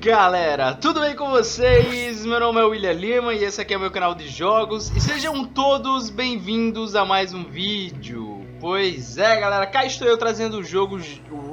Galera, tudo bem com vocês? Meu nome é William Lima e esse aqui é o meu canal de jogos. E sejam todos bem-vindos a mais um vídeo. Pois é, galera, cá estou eu trazendo o jogo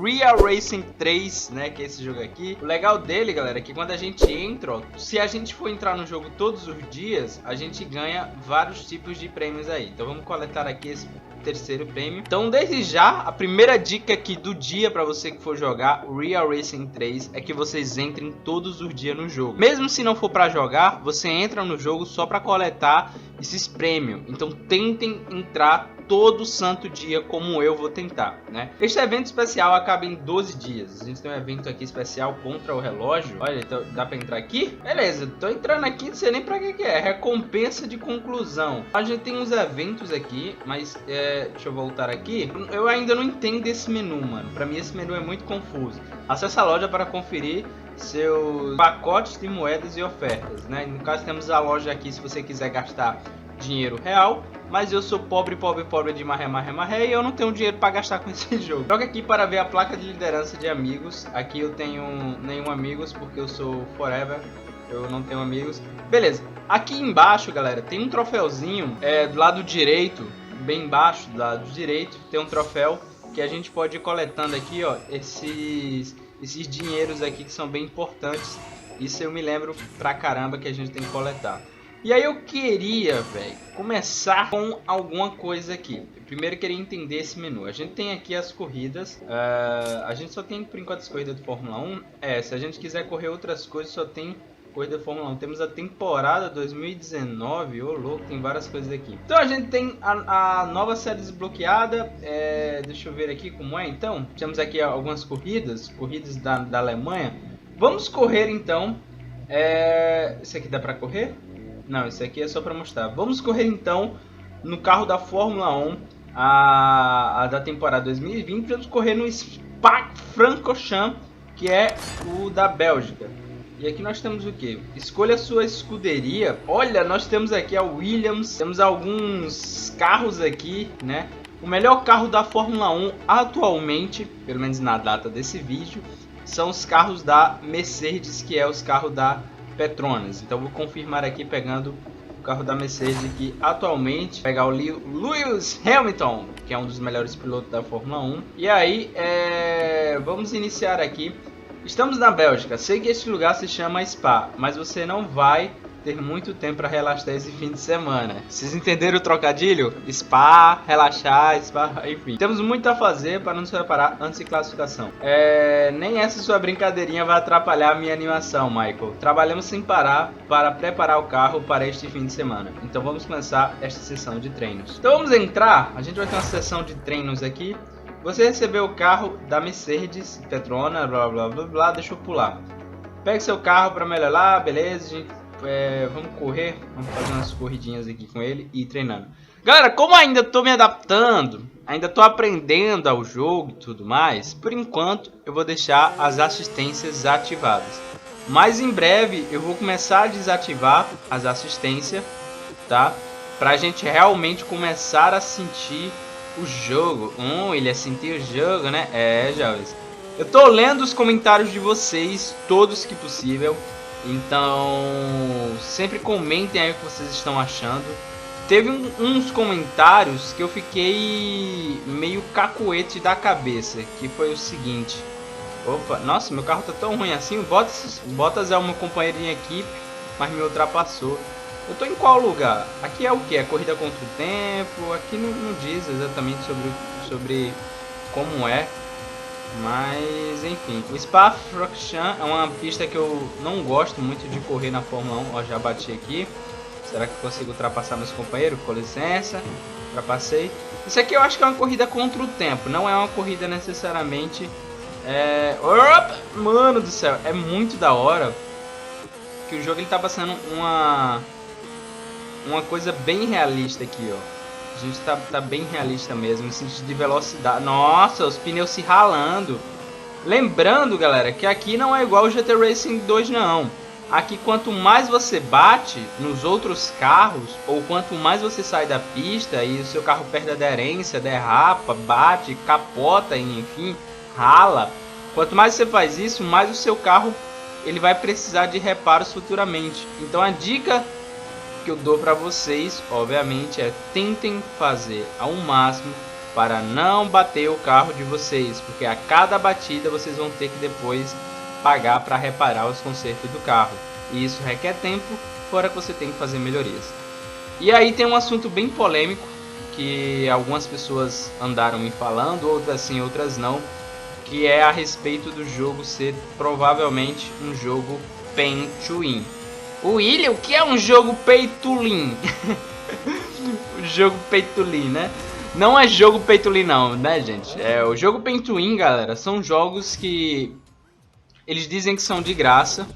Real Racing 3, né, que é esse jogo aqui. O legal dele, galera, é que quando a gente entra, ó, se a gente for entrar no jogo todos os dias, a gente ganha vários tipos de prêmios aí. Então vamos coletar aqui esse terceiro prêmio. Então desde já, a primeira dica aqui do dia para você que for jogar o Real Racing 3 é que vocês entrem todos os dias no jogo. Mesmo se não for para jogar, você entra no jogo só para coletar esses prêmios. Então tentem entrar todo santo dia, como eu vou tentar, né? Este evento especial acaba em 12 dias. A gente tem um evento aqui especial contra o relógio. Olha, então dá pra entrar aqui? Beleza, tô entrando aqui, não sei nem pra que é. Recompensa de conclusão. A gente tem uns eventos aqui, mas deixa eu voltar aqui. Eu ainda não entendo esse menu, mano. Pra mim esse menu é muito confuso. Acesse a loja para conferir seus pacotes de moedas e ofertas, né? No caso temos a loja aqui se você quiser gastar dinheiro real, mas eu sou pobre de marré e eu não tenho dinheiro para gastar com esse jogo. Joga aqui para ver a placa de liderança de amigos. Aqui eu tenho nenhum amigos porque eu sou forever, eu não tenho amigos. Beleza, aqui embaixo, galera, tem um troféuzinho do lado direito, bem embaixo do lado direito, tem um troféu que a gente pode ir coletando aqui, ó, esses dinheiros aqui que são bem importantes. Isso eu me lembro pra caramba que a gente tem que coletar. E aí eu queria, velho, começar com alguma coisa aqui. Primeiro eu queria entender esse menu. A gente tem aqui as corridas. A gente só tem, por enquanto, as corridas de Fórmula 1. Se a gente quiser correr outras coisas, só tem corrida de Fórmula 1. Temos a temporada 2019. Ô, louco, tem várias coisas aqui. Então a gente tem a nova série desbloqueada. Deixa eu ver aqui como é, então. Temos aqui algumas corridas. Corridas da Alemanha. Vamos correr, então. Esse aqui dá pra correr? Não, isso aqui é só para mostrar. Vamos correr então no carro da Fórmula 1 a da temporada 2020. Vamos correr no Spa-Francorchamps, que é o da Bélgica. E aqui nós temos o que? Escolha a sua escuderia. Olha, nós temos aqui a Williams. Temos alguns carros aqui, né? O melhor carro da Fórmula 1 atualmente, pelo menos na data desse vídeo, são os carros da Mercedes, que é os carros da Petronas. Então vou confirmar aqui pegando o carro da Mercedes aqui atualmente, pegar o Lewis Hamilton, que é um dos melhores pilotos da Fórmula 1. E aí vamos iniciar aqui. Estamos na Bélgica. Sei que este lugar se chama Spa, mas você não vai ter muito tempo para relaxar esse fim de semana. Vocês entenderam o trocadilho? Spa, relaxar, spa, enfim. Temos muito a fazer para nos preparar antes de classificação. Nem essa sua brincadeirinha vai atrapalhar a minha animação, Michael. Trabalhamos sem parar para preparar o carro para este fim de semana. Então vamos começar esta sessão de treinos. Então vamos entrar. A gente vai ter uma sessão de treinos aqui. Você recebeu o carro da Mercedes, Petrona, blá blá blá blá. Deixa eu pular. Pegue seu carro para melhorar, beleza, gente. Vamos correr, vamos fazer umas corridinhas aqui com ele e ir treinando. Galera, como ainda tô me adaptando, ainda tô aprendendo ao jogo e tudo mais, por enquanto eu vou deixar as assistências ativadas. Mas em breve eu vou começar a desativar as assistências, tá? Pra gente realmente começar a sentir o jogo. Ele ia sentir o jogo, né? Jovens. Eu tô lendo os comentários de vocês, todos que possível. Então, sempre comentem aí o que vocês estão achando. Teve uns comentários que eu fiquei meio cacuete da cabeça, que foi o seguinte. Opa, nossa, meu carro tá tão ruim assim. Bottas é uma companheira de equipe, mas me ultrapassou. Eu tô em qual lugar? Aqui é o que? É corrida contra o tempo. Aqui não diz exatamente sobre como é. Mas enfim, o Spa-Francorchamps é uma pista que eu não gosto muito de correr na Fórmula 1. Ó, já bati aqui. Será que eu consigo ultrapassar meus companheiros? Com licença, ultrapassei. Isso aqui eu acho que é uma corrida contra o tempo, não é uma corrida necessariamente. Opa! Mano do céu, é muito da hora que o jogo ele tá passando uma coisa bem realista aqui, ó. A gente tá bem realista mesmo, no sentido de velocidade. Nossa, os pneus se ralando. Lembrando, galera, que aqui não é igual o GT Racing 2, não. Aqui, quanto mais você bate nos outros carros, ou quanto mais você sai da pista e o seu carro perde aderência, derrapa, bate, capota, enfim, rala. Quanto mais você faz isso, mais o seu carro ele vai precisar de reparos futuramente. Então a dica que eu dou para vocês, obviamente, é tentem fazer ao máximo para não bater o carro de vocês, porque a cada batida vocês vão ter que depois pagar para reparar os consertos do carro. E isso requer tempo, fora que você tem que fazer melhorias. E aí tem um assunto bem polêmico, que algumas pessoas andaram me falando, outras sim, outras não, que é a respeito do jogo ser provavelmente um jogo pay to win. William, o que é um jogo pay to win? O jogo pay to win, né? Não é jogo pay to win não, né, gente? O jogo pay to win, galera, são jogos que eles dizem que são de graça,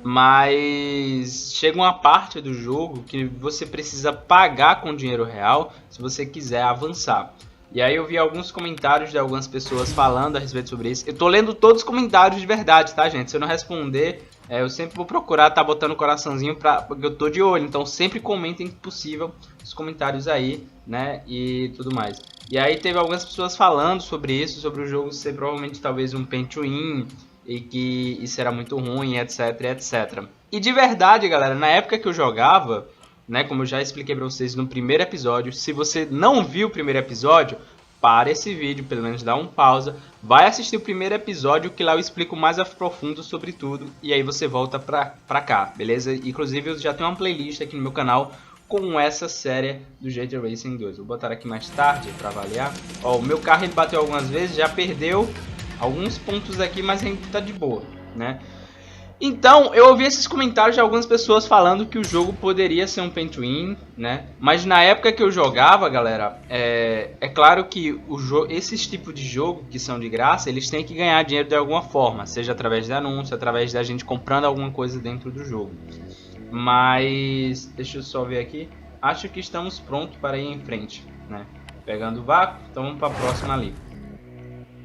mas chega uma parte do jogo que você precisa pagar com dinheiro real se você quiser avançar. E aí eu vi alguns comentários de algumas pessoas falando a respeito sobre isso. Eu tô lendo todos os comentários de verdade, tá, gente? Se eu não responder, eu sempre vou procurar tá botando coraçãozinho porque eu tô de olho. Então sempre comentem possível os comentários aí, né? E tudo mais. E aí teve algumas pessoas falando sobre isso, sobre o jogo ser provavelmente talvez um pay to win, e que isso era muito ruim, etc, etc. E de verdade, galera, na época que eu jogava, né, como eu já expliquei pra vocês no primeiro episódio, se você não viu o primeiro episódio, para esse vídeo, pelo menos dá um pausa, vai assistir o primeiro episódio, que lá eu explico mais a profundo sobre tudo, e aí você volta pra cá, beleza? Inclusive eu já tenho uma playlist aqui no meu canal com essa série do GTA Racing 2. Vou botar aqui mais tarde pra avaliar. Ó, o meu carro ele bateu algumas vezes, já perdeu alguns pontos aqui, mas ainda tá de boa, né? Então, eu ouvi esses comentários de algumas pessoas falando que o jogo poderia ser um pay to win, né? Mas na época que eu jogava, galera, é claro que esses tipos de jogo que são de graça, eles têm que ganhar dinheiro de alguma forma, seja através de anúncio, através da gente comprando alguma coisa dentro do jogo. Mas, deixa eu só ver aqui, acho que estamos prontos para ir em frente, né? Pegando o vácuo, então vamos para a próxima ali.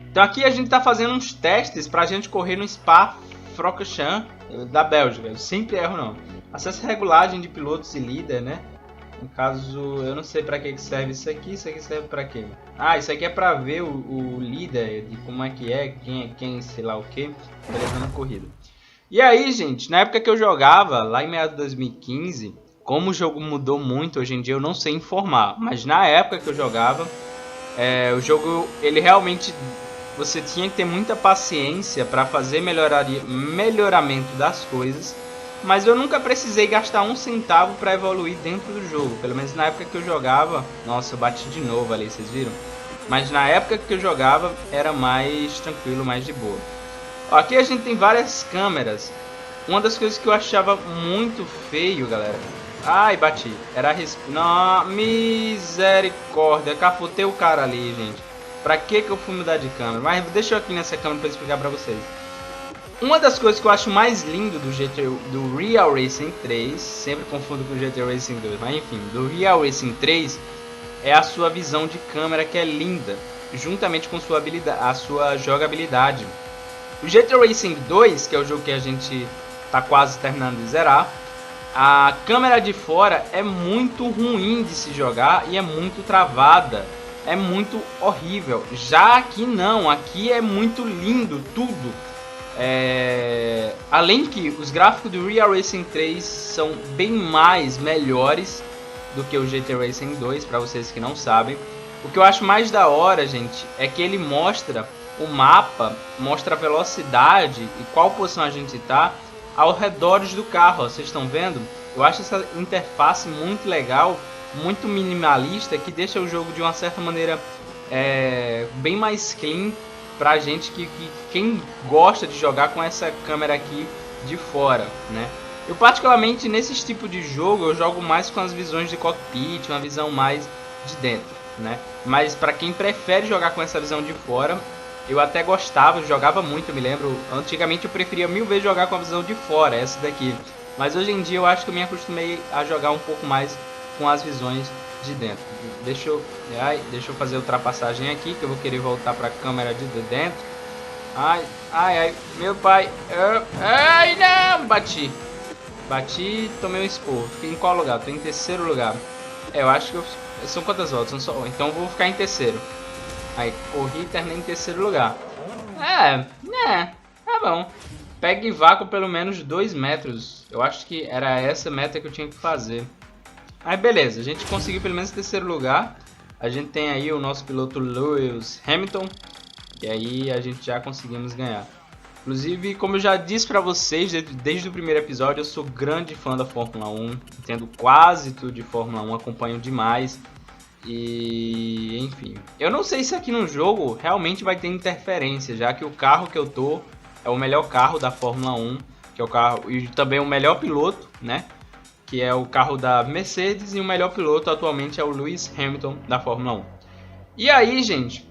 Então aqui a gente está fazendo uns testes para a gente correr no Spa-Francorchamps da Bélgica. Eu sempre erro não. Acesso à regulagem de pilotos e líder, né? No caso, eu não sei para que serve isso aqui serve para quê? Ah, isso aqui é para ver o líder, de como é que é, quem sei lá o que, beleza na corrida. E aí, gente, na época que eu jogava, lá em meados de 2015, como o jogo mudou muito, hoje em dia eu não sei informar, mas na época que eu jogava, o jogo, ele realmente, você tinha que ter muita paciência para fazer melhoramento das coisas, mas eu nunca precisei gastar um centavo para evoluir dentro do jogo, pelo menos na época que eu jogava. Nossa, eu bati de novo ali, vocês viram? Mas na época que eu jogava era mais tranquilo, mais de boa. Aqui a gente tem várias câmeras. Uma das coisas que eu achava muito feio, galera, ai, bati, era a não, misericórdia, capotei o cara ali, gente. Pra que eu fui mudar de câmera? Mas deixa eu aqui nessa câmera pra explicar pra vocês. Uma das coisas que eu acho mais lindo do Real Racing 3, sempre confundo com o GTA Racing 2, mas enfim, do Real Racing 3, é a sua visão de câmera, que é linda, juntamente com a sua jogabilidade. O GTA Racing 2, que é o jogo que a gente tá quase terminando de zerar, a câmera de fora é muito ruim de se jogar e é muito travada. É muito horrível. Já aqui não, aqui é muito lindo tudo. Além que os gráficos do Real Racing 3 são bem melhores do que o GTA Racing 2, para vocês que não sabem. O que eu acho mais da hora, gente, é que ele mostra o mapa, mostra a velocidade e qual posição a gente tá ao redor do carro, ó, vocês estão vendo? Eu acho essa interface muito legal, muito minimalista, que deixa o jogo de uma certa maneira bem mais clean pra gente quem gosta de jogar com essa câmera aqui de fora, né? Eu particularmente nesse tipo de jogo eu jogo mais com as visões de cockpit, uma visão mais de dentro, né? Mas para quem prefere jogar com essa visão de fora, eu até gostava, jogava muito, eu me lembro. Antigamente eu preferia mil vezes jogar com a visão de fora, essa daqui. Mas hoje em dia eu acho que eu me acostumei a jogar um pouco mais com as visões de dentro. Deixa eu fazer a ultrapassagem aqui, que eu vou querer voltar para a câmera de dentro. Ai, meu pai. Ai, não, bati, tomei um esporro. Fiquei em qual lugar? Tô em terceiro lugar. Eu acho que são quantas voltas? Então eu vou ficar em terceiro. Aí corri e terminei em terceiro lugar. Tá bom. Pegue vácuo pelo menos 2 metros. Eu acho que era essa meta que eu tinha que fazer. Aí beleza, a gente conseguiu pelo menos o terceiro lugar. A gente tem aí o nosso piloto Lewis Hamilton. E aí a gente já conseguimos ganhar. Inclusive, como eu já disse pra vocês desde o primeiro episódio, eu sou grande fã da Fórmula 1. Entendo quase tudo de Fórmula 1, acompanho demais. E enfim, eu não sei se aqui no jogo realmente vai ter interferência, já que o carro que eu tô é o melhor carro da Fórmula 1, que é o carro e também o melhor piloto, né? Que é o carro da Mercedes, e o melhor piloto atualmente é o Lewis Hamilton da Fórmula 1. E aí, gente,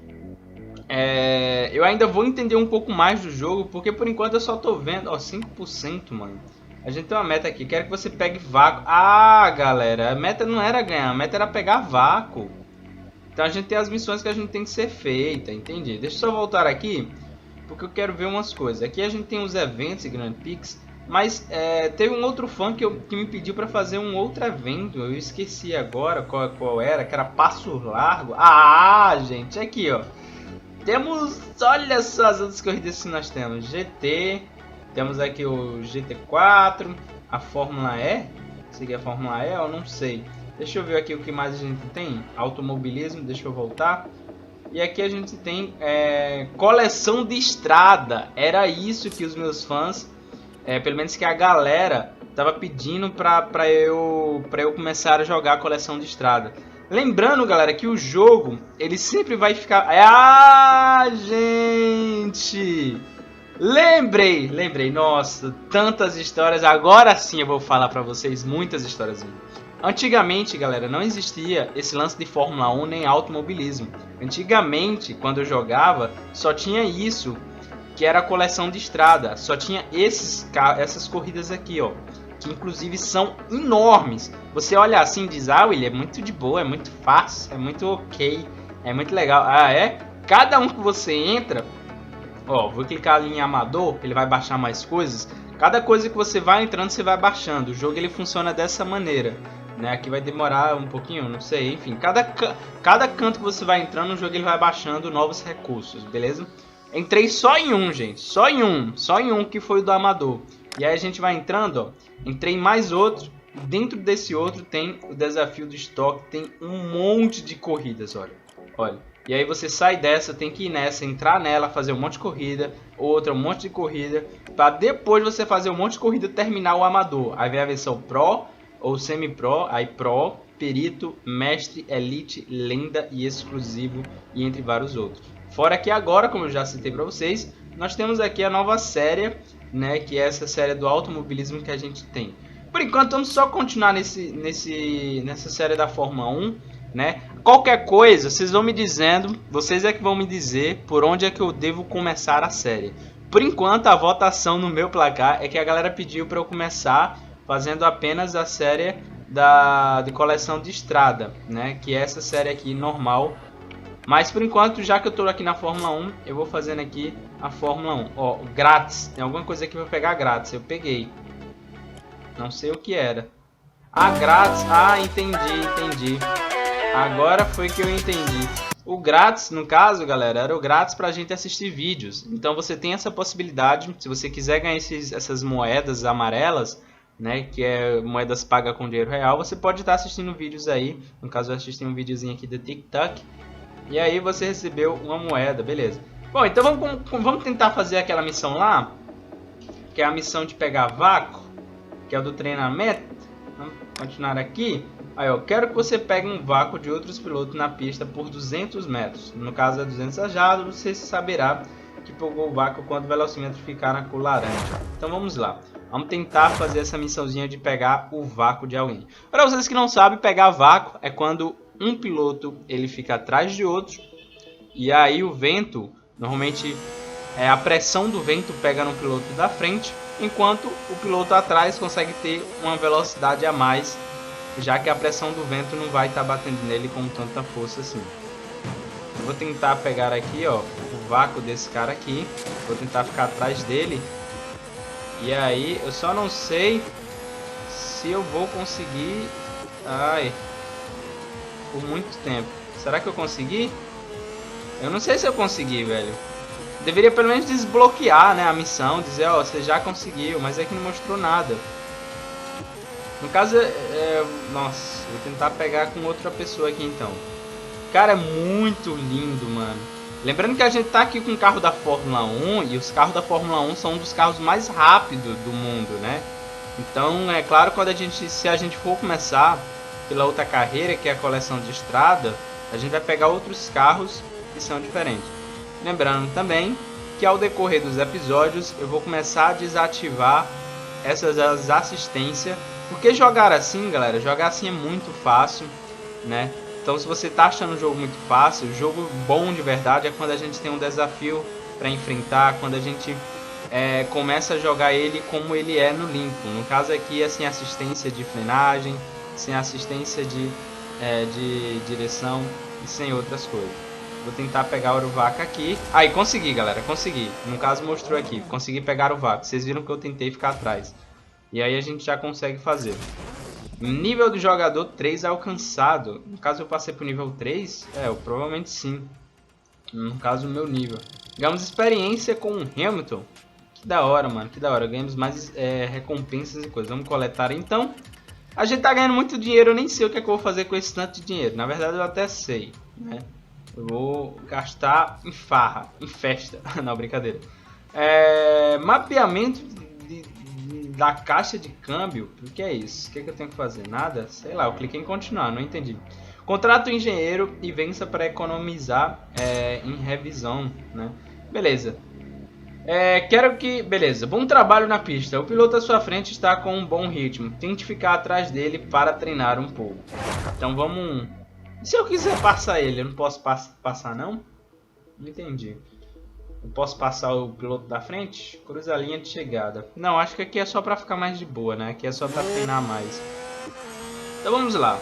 eu ainda vou entender um pouco mais do jogo, porque por enquanto eu só tô vendo, ó, 5%, mano. A gente tem uma meta aqui, quero que você pegue vácuo. Ah, galera, a meta não era ganhar, a meta era pegar vácuo. Então a gente tem as missões que a gente tem que ser feita, entendi. Deixa eu só voltar aqui, porque eu quero ver umas coisas. Aqui a gente tem os eventos e Grand Prix, mas teve um outro fã que me pediu para fazer um outro evento. Eu esqueci agora qual era, que era Passo Largo. Ah, gente, aqui ó. Temos, olha só as outras corridas que nós temos. GT, temos aqui o GT4, a Fórmula E. Essa aqui é a Fórmula E, eu não sei. Deixa eu ver aqui o que mais a gente tem. Automobilismo, deixa eu voltar. E aqui a gente tem coleção de estrada. Era isso que os meus fãs, pelo menos que a galera, tava pedindo pra eu começar a jogar a coleção de estrada. Lembrando, galera, que o jogo, ele sempre vai ficar... Ah, gente! Lembrei. Nossa, tantas histórias. Agora sim eu vou falar pra vocês muitas histórias. Antigamente, galera, não existia esse lance de Fórmula 1 nem automobilismo. Antigamente, quando eu jogava, só tinha isso, que era a coleção de estrada. Só tinha essas corridas aqui, ó. Que inclusive são enormes. Você olha assim e diz, ah, William, é muito de boa, é muito fácil, é muito ok, é muito legal. Ah, é? Cada um que você entra, ó, vou clicar ali em amador, ele vai baixar mais coisas. Cada coisa que você vai entrando, você vai baixando. O jogo ele funciona dessa maneira, né? Aqui vai demorar um pouquinho, não sei, enfim. Cada canto que você vai entrando, o jogo ele vai baixando novos recursos, beleza? Entrei só em um, gente, só em um que foi o do amador. E aí a gente vai entrando, ó. Entrei em mais outro. Dentro desse outro tem o desafio do estoque. Tem um monte de corridas, olha. E aí você sai dessa, tem que ir nessa, entrar nela, fazer um monte de corrida, outra, um monte de corrida, para depois você fazer um monte de corrida e terminar o amador. Aí vem a versão Pro ou Semi-Pro, aí Pro, Perito, Mestre, Elite, Lenda e Exclusivo, e entre vários outros. Fora que agora, como eu já citei para vocês, nós temos aqui a nova série, né, que é essa série do automobilismo que a gente tem. Por enquanto vamos só continuar nessa série da Fórmula 1, né? Qualquer coisa, vocês vão me dizendo, vocês é que vão me dizer por onde é que eu devo começar a série. Por enquanto a votação no meu placar é que a galera pediu para eu começar fazendo apenas a série de coleção de estrada, né? Que é essa série aqui normal. Mas por enquanto, já que eu tô aqui na Fórmula 1, eu vou fazendo aqui a Fórmula 1. Ó, grátis. Tem alguma coisa aqui pra pegar grátis. Eu peguei. Não sei o que era. Ah, grátis. Ah, entendi. Agora foi que eu entendi. O grátis, no caso, galera, era o grátis pra gente assistir vídeos. Então você tem essa possibilidade, se você quiser ganhar essas moedas amarelas, né, que é moedas pagas com dinheiro real, você pode estar assistindo vídeos aí. No caso, eu assisti um videozinho aqui do TikTok. E aí você recebeu uma moeda, beleza. Bom, então vamos tentar fazer aquela missão lá, que é a missão de pegar vácuo, que é o do treinamento. Vamos continuar aqui. Aí, eu quero que você pegue um vácuo de outros pilotos na pista por 200 metros. No caso é 200 jardas, você saberá que pegou o vácuo quando o velocímetro ficar na cor laranja. Então vamos lá. Vamos tentar fazer essa missãozinha de pegar o vácuo de alguém. Para vocês que não sabem, pegar vácuo é quando um piloto ele fica atrás de outro. E aí o vento, normalmente a pressão do vento pega no piloto da frente, enquanto o piloto atrás consegue ter uma velocidade a mais, já que a pressão do vento não vai estar batendo nele com tanta força assim. Eu vou tentar pegar aqui, ó, o vácuo desse cara aqui. Vou tentar ficar atrás dele. E aí, eu só não sei se eu vou conseguir... Ai, por muito tempo. Será que eu consegui? Eu não sei se eu consegui, velho. Deveria pelo menos desbloquear, né, a missão, dizer, ó, você já conseguiu, mas é que não mostrou nada. No caso, nossa, vou tentar pegar com outra pessoa aqui então. Cara, é muito lindo, mano. Lembrando que a gente tá aqui com o carro da Fórmula 1 e os carros da Fórmula 1 são um dos carros mais rápidos do mundo, né? Então, é claro, se a gente for começar pela outra carreira, que é a coleção de estrada, a gente vai pegar outros carros que são diferentes. Lembrando também que ao decorrer dos episódios eu vou começar a desativar essas assistências, porque jogar assim, galera, jogar assim é muito fácil, né? Então se você tá achando o jogo muito fácil, o jogo bom de verdade é quando a gente tem um desafio para enfrentar, quando a gente começa a jogar ele como ele é no limpo. No caso aqui é sem assistência de frenagem, sem assistência de direção e sem outras coisas. Vou tentar pegar o vaca aqui. Aí, consegui, galera, consegui. No caso mostrou aqui, consegui pegar o vaca. Vocês viram que eu tentei ficar atrás. E aí a gente já consegue fazer. Nível do jogador 3 alcançado. No caso eu passei pro nível 3? Eu provavelmente sim. No caso o meu nível. Ganhamos experiência com o Hamilton. Que da hora, mano, que da hora. Ganhamos mais recompensas e coisas. Vamos coletar então. A gente tá ganhando muito dinheiro, eu nem sei o que é que eu vou fazer com esse tanto de dinheiro. Na verdade eu até sei, né? Eu vou gastar em farra, em festa. Não, brincadeira. Mapeamento da caixa de câmbio. O que é isso? O que eu tenho que fazer? Nada? Sei lá, eu cliquei em continuar, não entendi. Contrato o engenheiro e vença para economizar em revisão, né? Beleza. Quero que... Beleza, bom trabalho na pista. O piloto à sua frente está com um bom ritmo. Tente ficar atrás dele para treinar um pouco. Então vamos... E se eu quiser passar ele, eu não posso passar não? Não entendi. Eu posso passar o piloto da frente? Cruza a linha de chegada. Não, acho que aqui é só para ficar mais de boa, né? Aqui é só para treinar mais. Então vamos lá.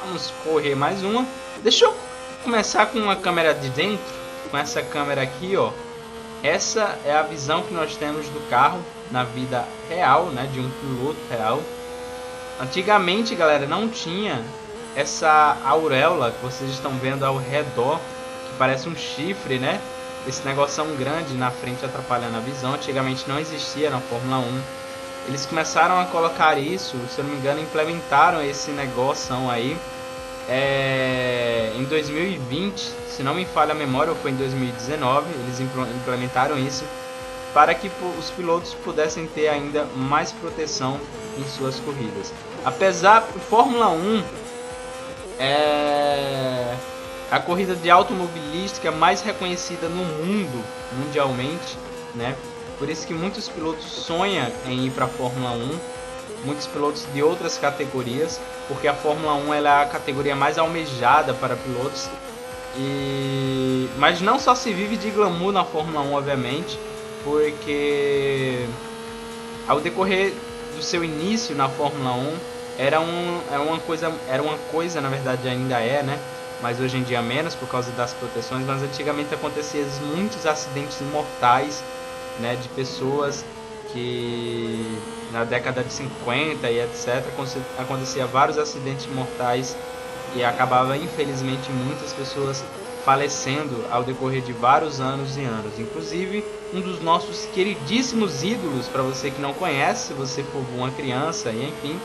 Vamos correr mais uma. Deixa eu começar com uma câmera de dentro. Com essa câmera aqui, ó. Essa é a visão que nós temos do carro na vida real, né? De um piloto real. Antigamente, galera, não tinha essa auréola que vocês estão vendo ao redor, que parece um chifre, né? Esse negoção grande na frente atrapalhando a visão. Antigamente não existia na Fórmula 1. Eles começaram a colocar isso, se eu não me engano, implementaram esse negoção aí em 2020, se não me falha a memória, ou foi em 2019, eles implementaram isso para que os pilotos pudessem ter ainda mais proteção em suas corridas. Apesar que Fórmula 1 é a corrida de automobilística mais reconhecida no mundo, mundialmente, né? Por isso que muitos pilotos sonham em ir para a Fórmula 1, muitos pilotos de outras categorias, porque a Fórmula 1 ela é a categoria mais almejada para pilotos. Mas não só se vive de glamour na Fórmula 1, obviamente, porque ao decorrer do seu início na Fórmula 1 era uma coisa, na verdade ainda é, né? Mas hoje em dia menos por causa das proteções, mas antigamente acontecia muitos acidentes mortais, né, de pessoas que na década de 50 e etc acontecia vários acidentes mortais e acabava infelizmente muitas pessoas falecendo ao decorrer de vários anos e anos. Inclusive um dos nossos queridíssimos ídolos, para você que não conhece, se você for uma criança e enfim,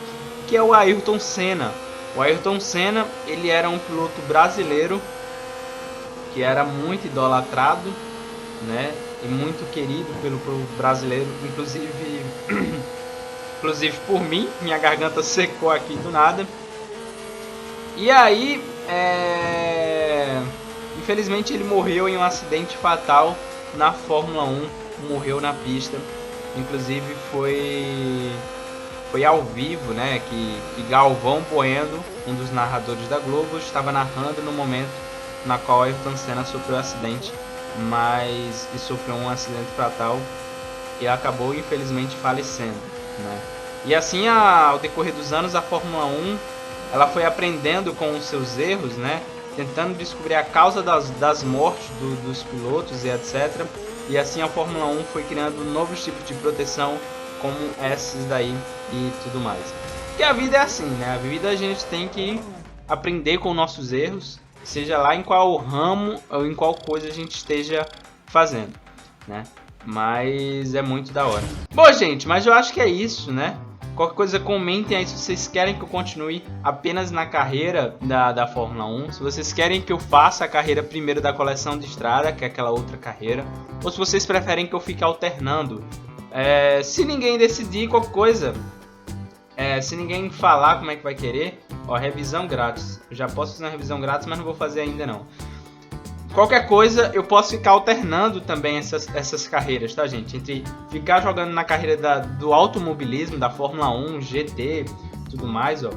que é o Ayrton Senna. O Ayrton Senna, ele era um piloto brasileiro que era muito idolatrado, né, e muito querido pelo brasileiro, inclusive por mim. Minha garganta secou aqui do nada. E aí, infelizmente ele morreu em um acidente fatal na Fórmula 1, morreu na pista. Inclusive foi ao vivo, né, que Galvão Bueno, um dos narradores da Globo, estava narrando no momento na qual Ayrton Senna sofreu um acidente, e sofreu um acidente fatal e acabou infelizmente falecendo, né? E assim, ao decorrer dos anos, a Fórmula 1 ela foi aprendendo com os seus erros, né, tentando descobrir a causa das mortes dos pilotos e etc. E assim a Fórmula 1 foi criando novos tipos de proteção, como esses daí e tudo mais. Porque a vida é assim, né? A vida a gente tem que aprender com nossos erros, seja lá em qual ramo ou em qual coisa a gente esteja fazendo. né? Mas é muito da hora. Bom, gente, mas eu acho que é isso, né? Qualquer coisa, comentem aí se vocês querem que eu continue apenas na carreira da Fórmula 1. Se vocês querem que eu faça a carreira primeiro da coleção de estrada, que é aquela outra carreira. Ou se vocês preferem que eu fique alternando. Se ninguém decidir qualquer coisa, se ninguém falar como é que vai querer, ó, revisão grátis. Eu já posso fazer uma revisão grátis, mas não vou fazer ainda não. Qualquer coisa, eu posso ficar alternando também essas carreiras, tá, gente? Entre ficar jogando na carreira do automobilismo, da Fórmula 1, GT, tudo mais, ó.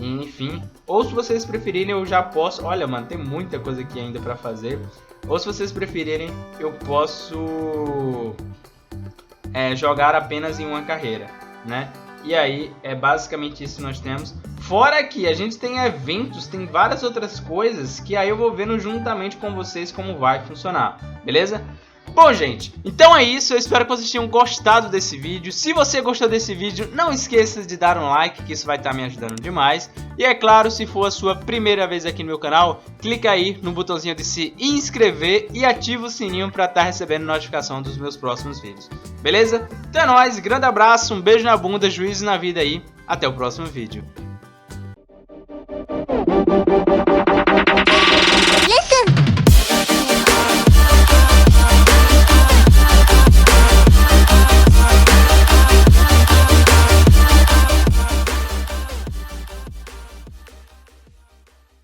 Enfim. Ou se vocês preferirem, eu já posso... Olha, mano, tem muita coisa aqui ainda pra fazer. Ou se vocês preferirem, eu posso jogar apenas em uma carreira, né? E aí, é basicamente isso que nós temos. Fora que a gente tem eventos, tem várias outras coisas que aí eu vou vendo juntamente com vocês como vai funcionar, beleza? Bom, gente, então é isso. Eu espero que vocês tenham gostado desse vídeo. Se você gostou desse vídeo, não esqueça de dar um like, que isso vai estar me ajudando demais. E é claro, se for a sua primeira vez aqui no meu canal, clica aí no botãozinho de se inscrever e ativa o sininho para estar recebendo notificação dos meus próximos vídeos. Beleza? Então é nóis, grande abraço, um beijo na bunda, juízo na vida aí. Até o próximo vídeo.